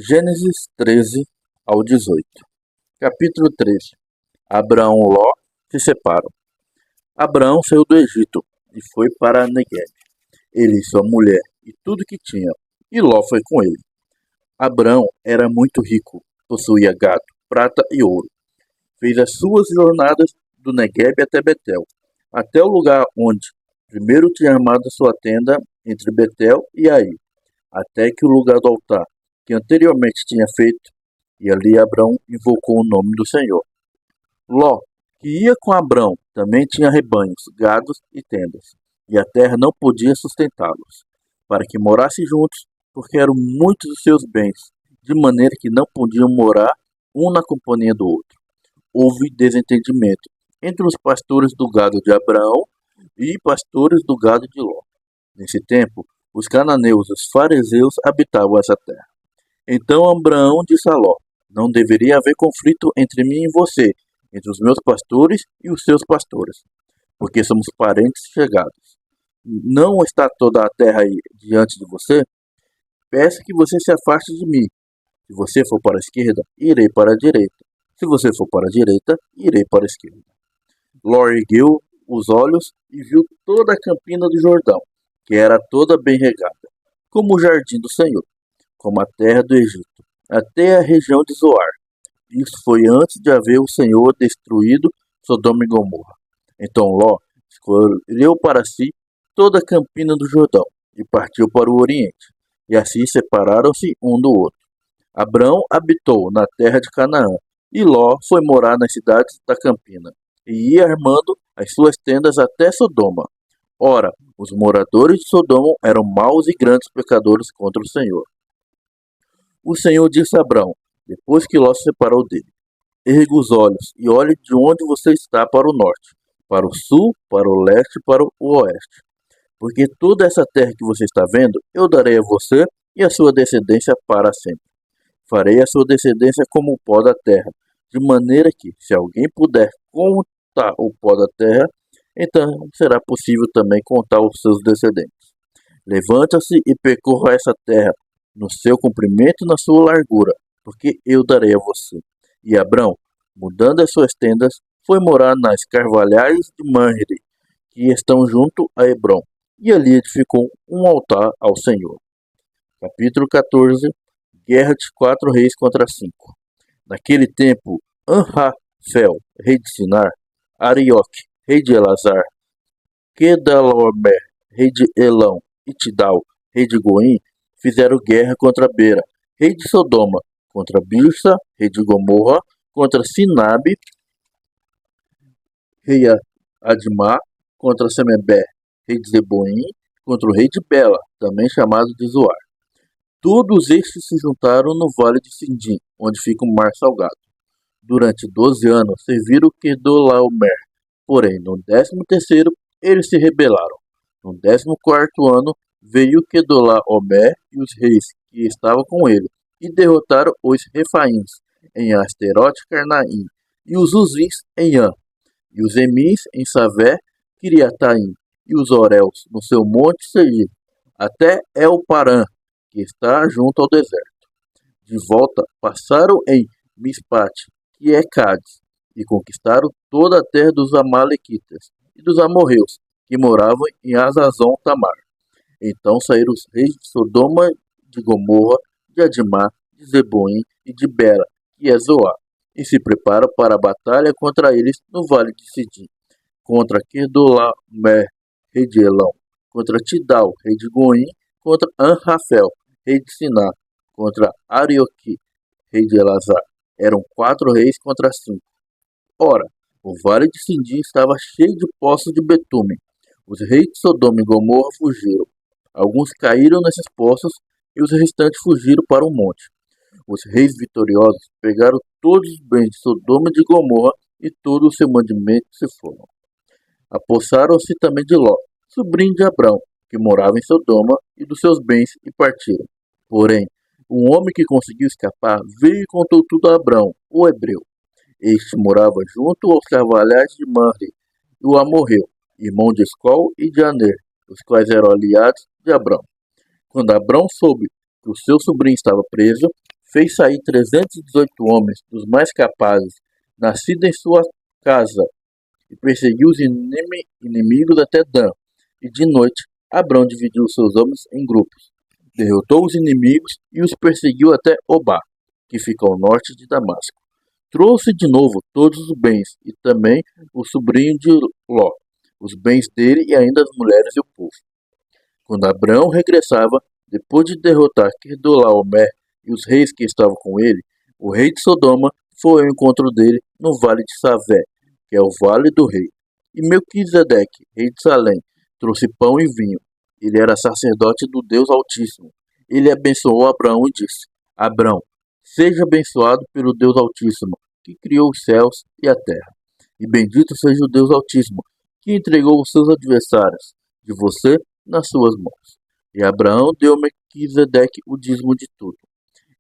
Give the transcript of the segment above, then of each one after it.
Gênesis 13 ao 18. Capítulo 13. Abraão e Ló se separam. Abraão saiu do Egito e foi para Negueb, ele e sua mulher e tudo que tinha, e Ló foi com ele. Abraão era muito rico, possuía gado, prata e ouro. Fez as suas jornadas do Negueb até Betel, até o lugar onde primeiro tinha armado sua tenda entre Betel e Ai, até que o lugar do altar que anteriormente tinha feito, e ali Abrão invocou o nome do Senhor. Ló, que ia com Abrão, também tinha rebanhos, gados e tendas, e a terra não podia sustentá-los, para que morassem juntos, porque eram muitos os seus bens, de maneira que não podiam morar um na companhia do outro. Houve desentendimento entre os pastores do gado de Abraão e pastores do gado de Ló. Nesse tempo, os cananeus e os fariseus habitavam essa terra. Então Abraão disse a Ló: não deveria haver conflito entre mim e você, entre os meus pastores e os seus pastores, porque somos parentes chegados. Não está toda a terra aí diante de você? Peço que você se afaste de mim. Se você for para a esquerda, irei para a direita. Se você for para a direita, irei para a esquerda. Ló ergueu os olhos e viu toda a campina do Jordão, que era toda bem regada, como o jardim do Senhor, como a terra do Egito, até a região de Zoar. Isso foi antes de haver o Senhor destruído Sodoma e Gomorra. Então Ló escolheu para si toda a campina do Jordão e partiu para o Oriente, e assim separaram-se um do outro. Abrão habitou na terra de Canaã, e Ló foi morar nas cidades da campina, e ia armando as suas tendas até Sodoma. Ora, os moradores de Sodoma eram maus e grandes pecadores contra o Senhor. O Senhor disse a Abrão, depois que Ló se separou dele: ergue os olhos e olhe de onde você está para o norte, para o sul, para o leste e para o oeste. Porque toda essa terra que você está vendo, eu darei a você e a sua descendência para sempre. Farei a sua descendência como o pó da terra, de maneira que, se alguém puder contar o pó da terra, então será possível também contar os seus descendentes. Levanta-se e percorra essa terra, no seu comprimento e na sua largura, porque eu darei a você. E Abrão, mudando as suas tendas, foi morar nas carvalhais de Mamre, que estão junto a Hebrom, e ali edificou um altar ao Senhor. Capítulo 14. Guerra de 4 reis contra 5. Naquele tempo, Anrafel, rei de Sinar, Arioque, rei de Elazar, Quedorlaomer, rei de Elão, e Tidal, rei de Goim, fizeram guerra contra Bera, rei de Sodoma, contra Birsa, rei de Gomorra, contra Sinabe, rei de Admá, contra Semebé, rei de Zeboim, contra o rei de Bela, também chamado de Zoar. Todos estes se juntaram no vale de Sindim, onde fica o mar salgado. Durante 12 anos serviram Quedorlaomer, porém no 13º eles se rebelaram. No 14º ano veio Quedorlaomer e os reis que estavam com ele, e derrotaram os Refaíns em Asterote Carnaim, e os Uzis em An, e os Emins em Savé, Kiriataim, e os Oréus no seu monte Seir, até El-Parã, que está junto ao deserto. De volta, passaram em Mispate, que é Cádiz, e conquistaram toda a terra dos Amalequitas e dos amorreus, que moravam em Azazon Tamar. Então saíram os reis de Sodoma, de Gomorra, de Admá, de Zeboim e de Bela, que é Zoar, e se preparam para a batalha contra eles no vale de Sidim, contra Quedorlaomer, rei de Elão, contra Tidal, rei de Goim, contra Anrafel, rei de Sinar, contra Arioque, rei de Elazar. Eram 4 reis contra 5. Ora, o vale de Sidim estava cheio de poços de betume. Os reis de Sodoma e Gomorra fugiram. Alguns caíram nesses poços e os restantes fugiram para o monte. Os reis vitoriosos pegaram todos os bens de Sodoma e de Gomorra e todo o seu mantimento se foram. Apossaram-se também de Ló, sobrinho de Abrão, que morava em Sodoma, e dos seus bens, e partiram. Porém, um homem que conseguiu escapar veio e contou tudo a Abrão, o hebreu. Este morava junto aos carvalhais de Mamre, e o amorreu, irmão de Escol e de Aner, os quais eram aliados de Abrão. Quando Abrão soube que o seu sobrinho estava preso, fez sair 318 homens, dos mais capazes, nascidos em sua casa, e perseguiu os inimigos até Dan. E de noite, Abrão dividiu seus homens em grupos, derrotou os inimigos e os perseguiu até Obá, que fica ao norte de Damasco. Trouxe de novo todos os bens, e também o sobrinho de Ló, os bens dele e ainda as mulheres e o povo. Quando Abrão regressava, depois de derrotar Quedorlaomer e os reis que estavam com ele, o rei de Sodoma foi ao encontro dele no vale de Savé, que é o vale do rei. E Melquisedeque, rei de Salém, trouxe pão e vinho. Ele era sacerdote do Deus Altíssimo. Ele abençoou Abraão e disse: Abrão, seja abençoado pelo Deus Altíssimo, que criou os céus e a terra. E bendito seja o Deus Altíssimo, que entregou os seus adversários de você nas suas mãos. E Abraão deu a Melquisedeque o dízimo de tudo.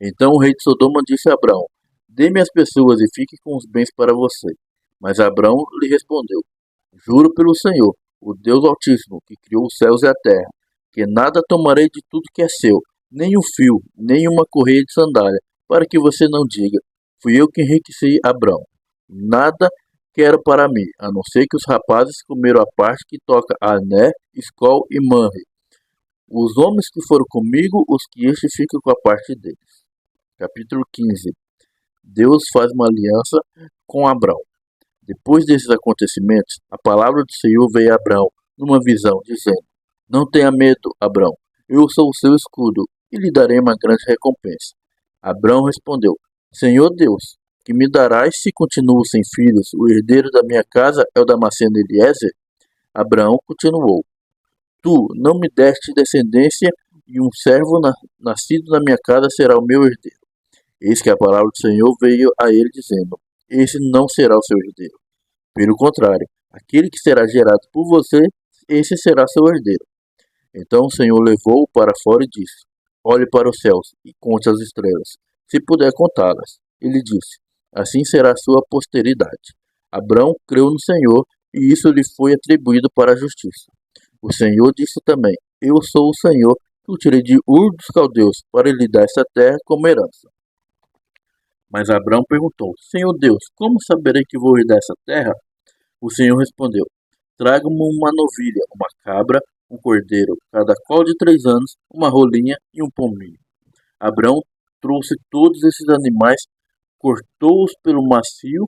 Então o rei de Sodoma disse a Abraão: Dê-me as pessoas e fique com os bens para você. Mas Abraão lhe respondeu: Juro pelo Senhor, o Deus Altíssimo, que criou os céus e a terra, que nada tomarei de tudo que é seu, nem um fio, nem uma correia de sandália, para que você não diga: Fui eu que enriqueci Abraão. Nada quero para mim, a não ser que os rapazes comeram a parte que toca a Ané, Escol e Manre. Os homens que foram comigo, os que este fica com a parte deles. Capítulo 15. Deus faz uma aliança com Abrão. Depois desses acontecimentos, a palavra do Senhor veio a Abrão numa visão, dizendo: Não tenha medo, Abrão, eu sou o seu escudo e lhe darei uma grande recompensa. Abrão respondeu: Senhor Deus, que me darás se continuo sem filhos? O herdeiro da minha casa é o Damasceno Eliezer? Abraão continuou: Tu não me deste descendência, e um servo nascido na minha casa será o meu herdeiro. Eis que a palavra do Senhor veio a ele, dizendo: Esse não será o seu herdeiro. Pelo contrário, aquele que será gerado por você, esse será seu herdeiro. Então o Senhor levou-o para fora e disse: Olhe para os céus e conte as estrelas, se puder contá-las. Ele disse: Assim será a sua posteridade. Abrão creu no Senhor, e isso lhe foi atribuído para a justiça. O Senhor disse também: Eu sou o Senhor, que o tirei de Ur dos Caldeus, para lhe dar essa terra como herança. Mas Abrão perguntou: Senhor Deus, como saberei que vou herdar essa terra? O Senhor respondeu: Traga-me uma novilha, uma cabra, um cordeiro, cada qual de 3 anos, uma rolinha e um pombinho. Abrão trouxe todos esses animais, cortou-os pelo macio,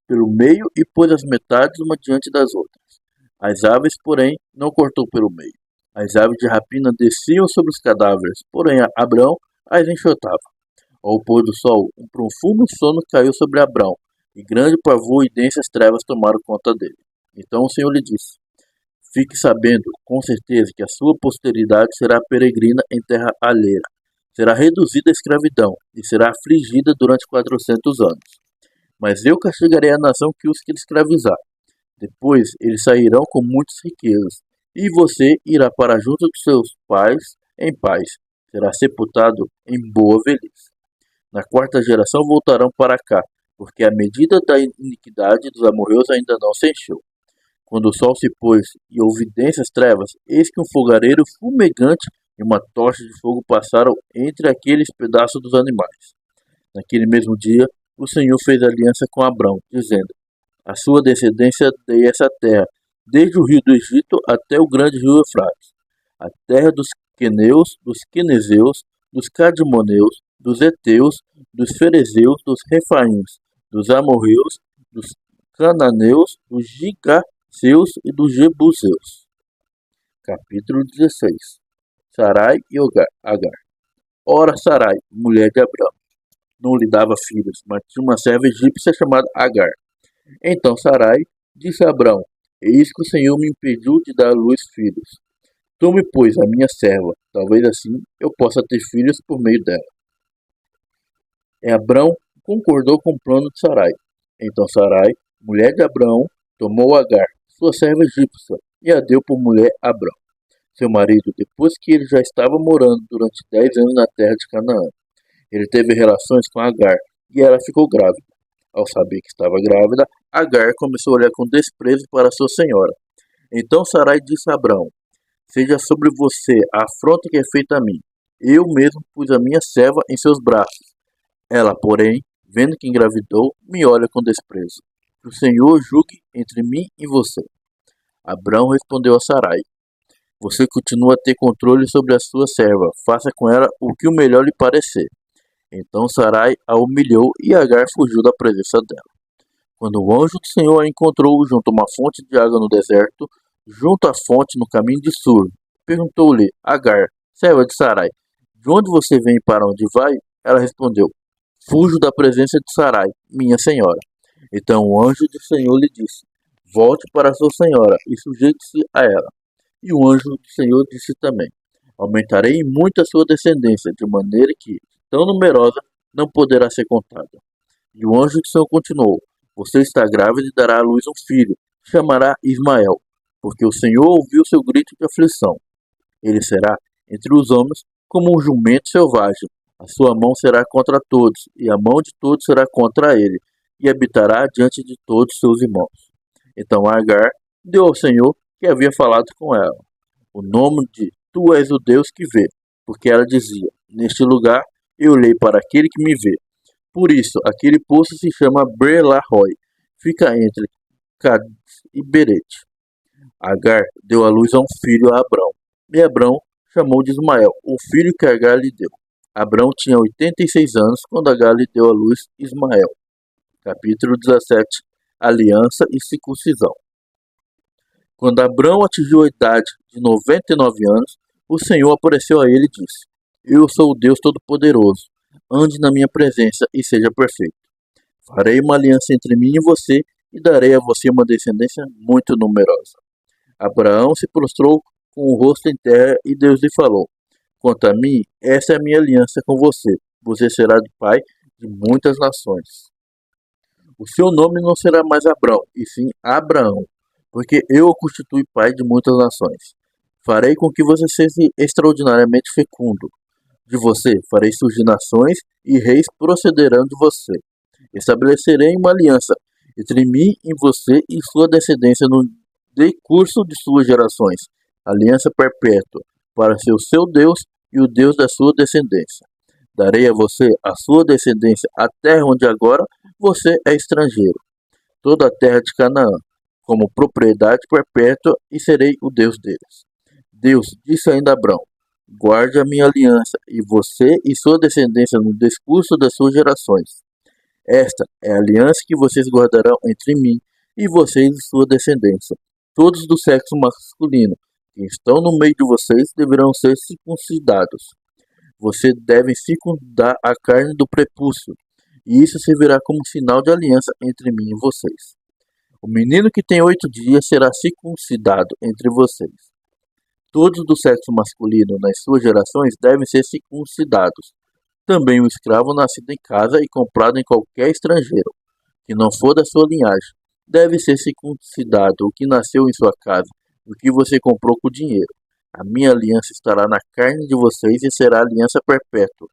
pelo meio, e pôs as metades uma diante das outras. As aves, porém, não cortou pelo meio. As aves de rapina desciam sobre os cadáveres, porém Abrão as enxotava. Ao pôr do sol, um profundo sono caiu sobre Abrão, e grande pavor e densas trevas tomaram conta dele. Então o Senhor lhe disse: Fique sabendo, com certeza, que a sua posteridade será peregrina em terra alheia. Será reduzida à escravidão, e será afligida durante 400 anos. Mas eu castigarei a nação que os escravizar. Depois eles sairão com muitas riquezas, e você irá para junto dos seus pais em paz. Será sepultado em boa velhice. Na 4ª geração voltarão para cá, porque a medida da iniquidade dos amorreus ainda não se encheu. Quando o sol se pôs e houve densas trevas, eis que um fogareiro fumegante e uma tocha de fogo passaram entre aqueles pedaços dos animais. Naquele mesmo dia, o Senhor fez aliança com Abrão, dizendo: A sua descendência dei essa terra, desde o rio do Egito até o grande rio Eufrates, a terra dos queneus, dos quenezeus, dos cadmoneus, dos heteus, dos ferezeus, dos refaíns, dos amorreus, dos cananeus, dos gigaseus e dos jebuseus. Capítulo 16. Sarai e Agar. Ora, Sarai, mulher de Abrão, não lhe dava filhos, mas tinha uma serva egípcia chamada Agar. Então Sarai disse a Abrão: Eis que o Senhor me impediu de dar à luz filhos. Tome, pois, a minha serva, talvez assim eu possa ter filhos por meio dela. E Abrão concordou com o plano de Sarai. Então Sarai, mulher de Abrão, tomou Agar, sua serva egípcia, e a deu por mulher a Abrão, seu marido, depois que ele já estava morando durante 10 anos na terra de Canaã. Ele teve relações com Agar, e ela ficou grávida. Ao saber que estava grávida, Agar começou a olhar com desprezo para sua senhora. Então Sarai disse a Abrão: Seja sobre você a afronta que é feita a mim. Eu mesmo pus a minha serva em seus braços. Ela, porém, vendo que engravidou, me olha com desprezo. Que o Senhor julgue entre mim e você. Abrão respondeu a Sarai: Você continua a ter controle sobre a sua serva. Faça com ela o que o melhor lhe parecer. Então Sarai a humilhou e Agar fugiu da presença dela. Quando o anjo do Senhor a encontrou junto a uma fonte de água no deserto, junto à fonte no caminho de Sur, perguntou-lhe: Agar, serva de Sarai, de onde você vem e para onde vai? Ela respondeu: Fujo da presença de Sarai, minha senhora. Então o anjo do Senhor lhe disse: Volte para sua senhora e sujeite-se a ela. E o anjo do Senhor disse também: Aumentarei muito a sua descendência, de maneira que, tão numerosa, não poderá ser contada. E o anjo do Senhor continuou: Você está grávida e dará à luz um filho, chamará Ismael, porque o Senhor ouviu seu grito de aflição. Ele será, entre os homens, como um jumento selvagem. A sua mão será contra todos, e a mão de todos será contra ele, e habitará diante de todos seus irmãos. Então Agar deu ao Senhor que havia falado com ela o nome de Tu és o Deus que vê, porque ela dizia: Neste lugar eu olhei para aquele que me vê. Por isso, aquele poço se chama Ber-Lahai, fica entre Cádiz e Berete. Agar deu à luz a um filho a Abrão, e Abrão chamou de Ismael, o filho que Agar lhe deu. Abrão tinha 86 anos quando Agar lhe deu à luz Ismael. Capítulo 17. Aliança e circuncisão. Quando Abrão atingiu a idade de 99 anos, o Senhor apareceu a ele e disse: Eu sou o Deus Todo-Poderoso. Ande na minha presença e seja perfeito. Farei uma aliança entre mim e você e darei a você uma descendência muito numerosa. Abraão se prostrou com o rosto em terra e Deus lhe falou: Quanto a mim, essa é a minha aliança com você. Você será de pai de muitas nações. O seu nome não será mais Abrão, e sim Abraão, porque eu o constituí pai de muitas nações. Farei com que você seja extraordinariamente fecundo. De você farei surgir nações, e reis procederão de você. Estabelecerei uma aliança entre mim e você e sua descendência no decurso de suas gerações, aliança perpétua, para ser o seu Deus e o Deus da sua descendência. Darei a você, a sua descendência, a terra onde agora você é estrangeiro, toda a terra de Canaã, como propriedade perpétua, e serei o Deus deles. Deus disse ainda a Abrão: Guarde a minha aliança, e você e sua descendência no discurso das suas gerações. Esta é a aliança que vocês guardarão entre mim e vocês e sua descendência. Todos do sexo masculino que estão no meio de vocês deverão ser circuncidados. Vocês devem circundar a carne do prepúcio, e isso servirá como sinal de aliança entre mim e vocês. O menino que tem 8 dias será circuncidado entre vocês. Todos do sexo masculino nas suas gerações devem ser circuncidados. Também o escravo nascido em casa e comprado em qualquer estrangeiro, que não for da sua linhagem, deve ser circuncidado. O que nasceu em sua casa, o que você comprou com dinheiro. A minha aliança estará na carne de vocês e será aliança perpétua.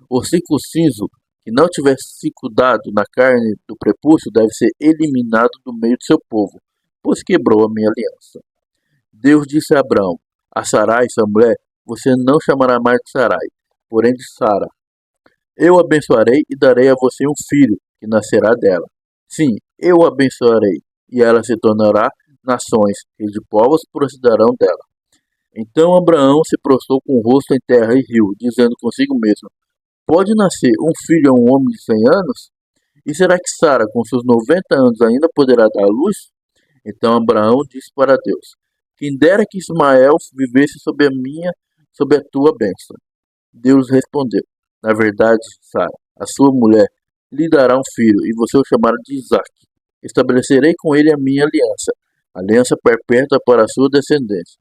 O circunciso que não tiver circundado na carne do prepúcio deve ser eliminado do meio do seu povo, pois quebrou a minha aliança. Deus disse a Abraão: A Sarai, sua mulher, você não chamará mais de Sarai, porém de Sara. Eu abençoarei e darei a você um filho, que nascerá dela. Sim, eu a abençoarei, e ela se tornará nações, e de povos procederão dela. Então Abraão se prostrou com o rosto em terra e riu, dizendo consigo mesmo: Pode nascer um filho a um homem de 100 anos? E será que Sara, com seus 90 anos, ainda poderá dar à luz? Então Abraão disse para Deus: Quem dera que Ismael vivesse sob a tua bênção. Deus respondeu: Na verdade, Sara, a sua mulher, lhe dará um filho, e você o chamará de Isaque. Estabelecerei com ele a minha aliança, aliança perpétua para a sua descendência.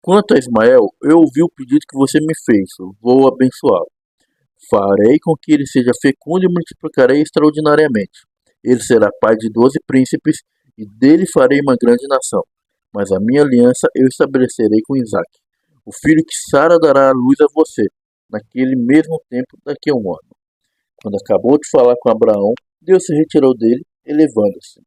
Quanto a Ismael, eu ouvi o pedido que você me fez, vou abençoá-lo. Farei com que ele seja fecundo e multiplicarei extraordinariamente. Ele será pai de 12 príncipes, e dele farei uma grande nação. Mas a minha aliança eu estabelecerei com Isaque, o filho que Sara dará à luz a você, naquele mesmo tempo daqui a um ano. Quando acabou de falar com Abraão, Deus se retirou dele, elevando-se.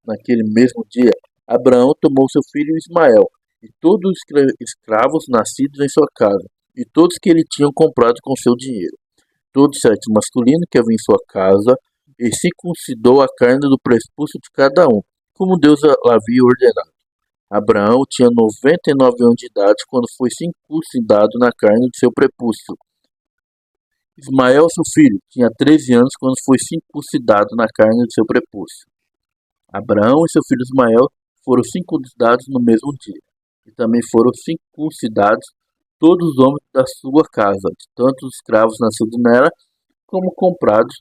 Naquele mesmo dia, Abraão tomou seu filho Ismael, e todos os escravos nascidos em sua casa, e todos que ele tinha comprado com seu dinheiro. todo sexo masculino que havia em sua casa e circuncidou a carne do prepúcio de cada um, como Deus havia ordenado. Abraão tinha 99 anos de idade quando foi circuncidado na carne de seu prepúcio. Ismael, seu filho, tinha 13 anos quando foi circuncidado na carne de seu prepúcio. Abraão e seu filho Ismael foram circuncidados no mesmo dia, e também foram circuncidados todos os homens da sua casa, de tanto os escravos nascidos nela, como comprados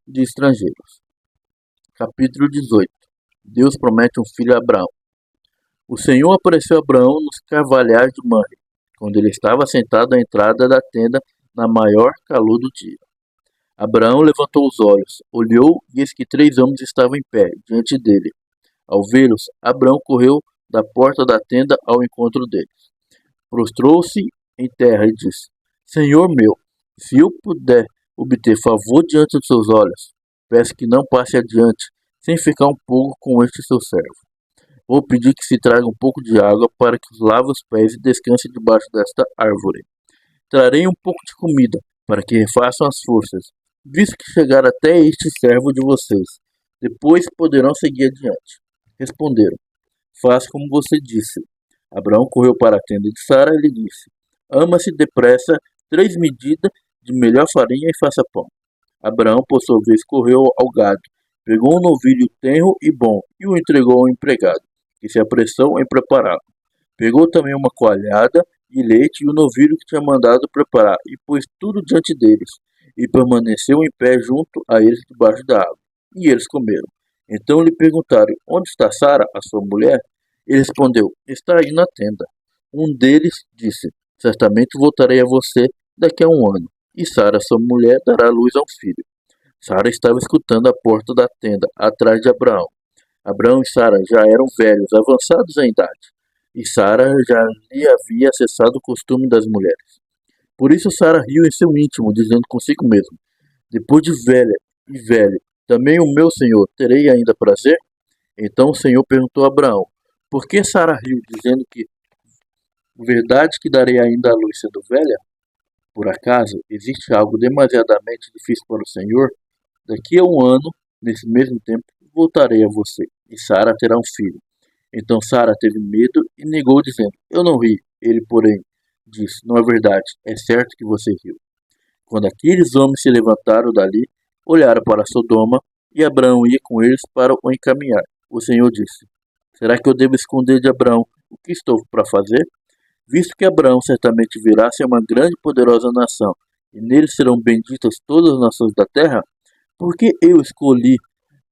de estrangeiros. Capítulo 18. Deus promete um filho a Abraão. O Senhor apareceu a Abraão nos carvalhais de Mamre, quando ele estava sentado à entrada da tenda na maior calor do dia. Abraão levantou os olhos, olhou e eis que 3 homens estavam em pé diante dele. Ao vê-los, Abraão correu da porta da tenda ao encontro deles. Prostrou-se em terra e disse: Senhor meu, se eu puder obter favor diante dos seus olhos, peço que não passe adiante, sem ficar um pouco com este seu servo. Vou pedir que se traga um pouco de água para que os lave os pés e descanse debaixo desta árvore. Trarei um pouco de comida, para que refaçam as forças, visto que chegar até este servo de vocês. Depois poderão seguir adiante. Responderam: Faça como você disse. Abraão correu para a tenda de Sara e lhe disse: Ama-se depressa 3 medidas de melhor farinha e faça pão. Abraão, por sua vez, correu ao gado, pegou um novilho tenro e bom e o entregou ao empregado, que se apressou em prepará-lo. Pegou também uma coalhada e leite e o novilho que tinha mandado preparar, e pôs tudo diante deles, e permaneceu em pé junto a eles debaixo da água. E eles comeram. Então lhe perguntaram: Onde está Sara, a sua mulher? Ele respondeu: Está aí na tenda. Um deles disse: Certamente voltarei a você daqui a um ano, e Sara, sua mulher, dará luz a um filho. Sara estava escutando à porta da tenda, atrás de Abraão. Abraão e Sara já eram velhos, avançados em idade, e Sara já lhe havia cessado o costume das mulheres. Por isso Sara riu em seu íntimo, dizendo consigo mesmo: Depois de velha e velho, também o meu senhor terei ainda prazer? Então o Senhor perguntou a Abraão: Por que Sara riu, dizendo que verdade que darei ainda à luz sendo velha? Por acaso existe algo demasiadamente difícil para o Senhor? Daqui a um ano, nesse mesmo tempo, voltarei a você, e Sara terá um filho. Então Sara teve medo e negou, dizendo: Eu não ri. Ele, porém, disse: Não é verdade, é certo que você riu. Quando aqueles homens se levantaram dali, olharam para Sodoma, e Abraão ia com eles para o encaminhar. O Senhor disse: Será que eu devo esconder de Abraão o que estou para fazer? Visto que Abraão certamente virá ser uma grande e poderosa nação, e nele serão benditas todas as nações da terra, porque eu escolhi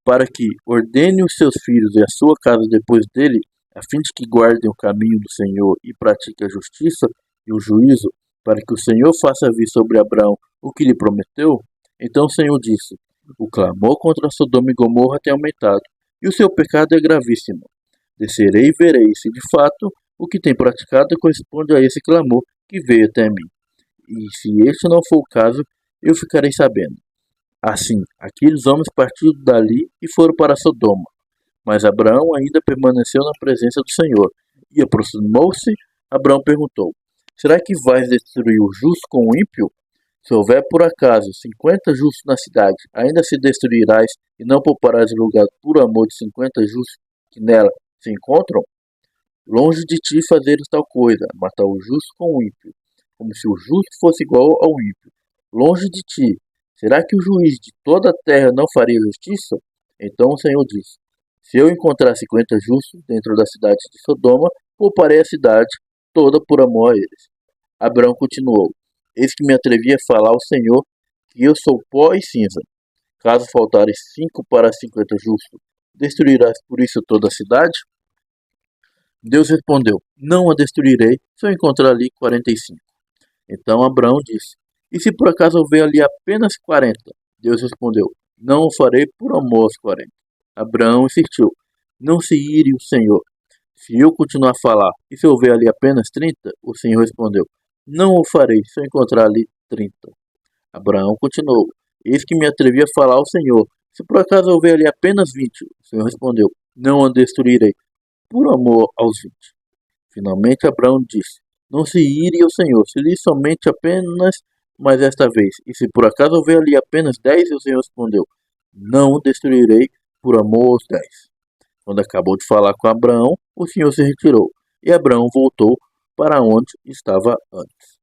para que ordene os seus filhos e a sua casa depois dele, a fim de que guardem o caminho do Senhor e pratiquem a justiça e o juízo, para que o Senhor faça vir sobre Abraão o que lhe prometeu? Então o Senhor disse: O clamor contra Sodoma e Gomorra tem aumentado, e o seu pecado é gravíssimo. Descerei e verei se de fato o que tem praticado corresponde a esse clamor que veio até mim. E se este não for o caso, eu ficarei sabendo. Assim, aqueles homens partiram dali e foram para Sodoma. Mas Abraão ainda permaneceu na presença do Senhor. E aproximou-se, Abraão perguntou: Será que vais destruir o justo com o ímpio? Se houver por acaso 50 justos na cidade, ainda se destruirás e não pouparás lugar por amor de 50 justos que nela se encontram? Longe de ti fazeres tal coisa, matar o justo com o ímpio, como se o justo fosse igual ao ímpio. Longe de ti. Será que o juiz de toda a terra não faria justiça? Então o Senhor disse: Se eu encontrar 50 justos dentro da cidade de Sodoma, pouparei a cidade toda por amor a eles. Abraão continuou: Eis que me atrevi a falar ao Senhor que eu sou pó e cinza. Caso faltarem 5 para 50 justos, destruirás por isso toda a cidade? Deus respondeu: Não a destruirei se eu encontrar ali 45. Então Abraão disse: E se por acaso houver ali apenas 40? Deus respondeu: Não o farei por amor aos 40. Abraão insistiu: Não se ire o Senhor. Se eu continuar a falar, e se houver ali apenas 30? O Senhor respondeu: Não o farei se eu encontrar ali 30. Abraão continuou: Eis que me atrevi a falar ao Senhor. Se por acaso houver ali apenas 20? O Senhor respondeu: Não a destruirei por amor aos 20. Finalmente Abraão disse: Não se ire ao Senhor, se lhe somente apenas mas esta vez, e se por acaso houver ali apenas 10? E o Senhor respondeu: não o destruirei por amor aos 10. Quando acabou de falar com Abraão, o Senhor se retirou, e Abraão voltou para onde estava antes.